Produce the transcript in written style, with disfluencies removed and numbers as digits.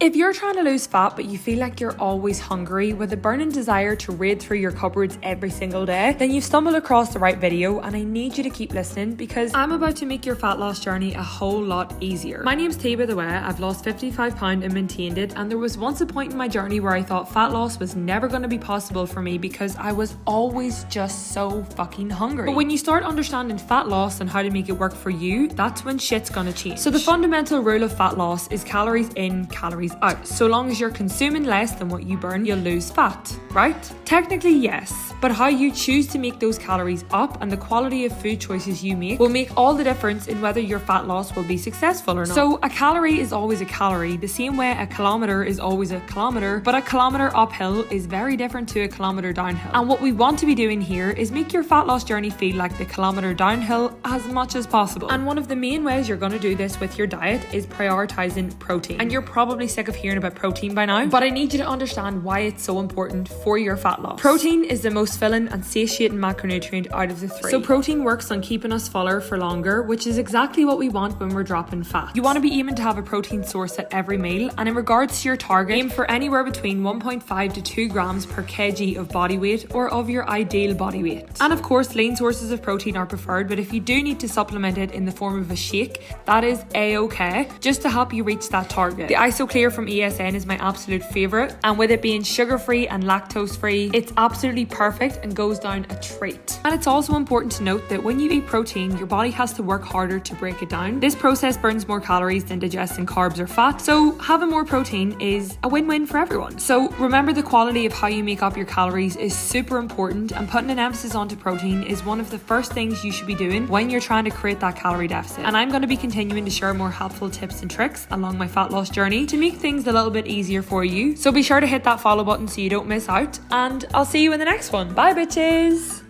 If you're trying to lose fat but you feel like you're always hungry with a burning desire to raid through your cupboards every single day, then you've stumbled across the right video, and I need you to keep listening because I'm about to make your fat loss journey a whole lot easier. My name's Tay, by the way. I've lost 55 pounds and maintained it, and there was once a point in my journey where I thought fat loss was never going to be possible for me because I was always just so fucking hungry. But when you start understanding fat loss and how to make it work for you, that's when shit's gonna change. So the fundamental rule of fat loss is calories in, calories out. So long as you're consuming less than what you burn, you'll lose fat, right? Technically, yes, but how you choose to make those calories up and the quality of food choices you make will make all the difference in whether your fat loss will be successful or not. So a calorie is always a calorie, the same way a kilometer is always a kilometer, but a kilometer uphill is very different to a kilometer downhill. And what we want to be doing here is make your fat loss journey feel like the kilometer downhill as much as possible. And one of the main ways you're going to do this with your diet is prioritizing protein. And you're probably sick of hearing about protein by now, but I need you to understand why it's so important for your fat loss. Protein is the most filling and satiating macronutrient out of the three. So protein works on keeping us fuller for longer, which is exactly what we want when we're dropping fat. You want to be aiming to have a protein source at every meal, and in regards to your target, aim for anywhere between 1.5 to 2 grams per kg of body weight or of your ideal body weight. And of course, lean sources of protein are preferred, but if you do need to supplement it in the form of a shake, that is a-okay, just to help you reach that target. The Isoclear from ESN is my absolute favourite, and with it being sugar-free and lactose-free, it's absolutely perfect and goes down a treat. And it's also important to note that when you eat protein, your body has to work harder to break it down. This process burns more calories than digesting carbs or fat, so having more protein is a win-win for everyone. So remember, the quality of how you make up your calories is super important, and putting an emphasis onto protein is one of the first things you should be doing when you're trying to create that calorie deficit. And I'm going to be continuing to share more helpful tips and tricks along my fat loss journey to make things a little bit easier for you. So be sure to hit that follow button so you don't miss out, and I'll see you in the next one. Bye bitches!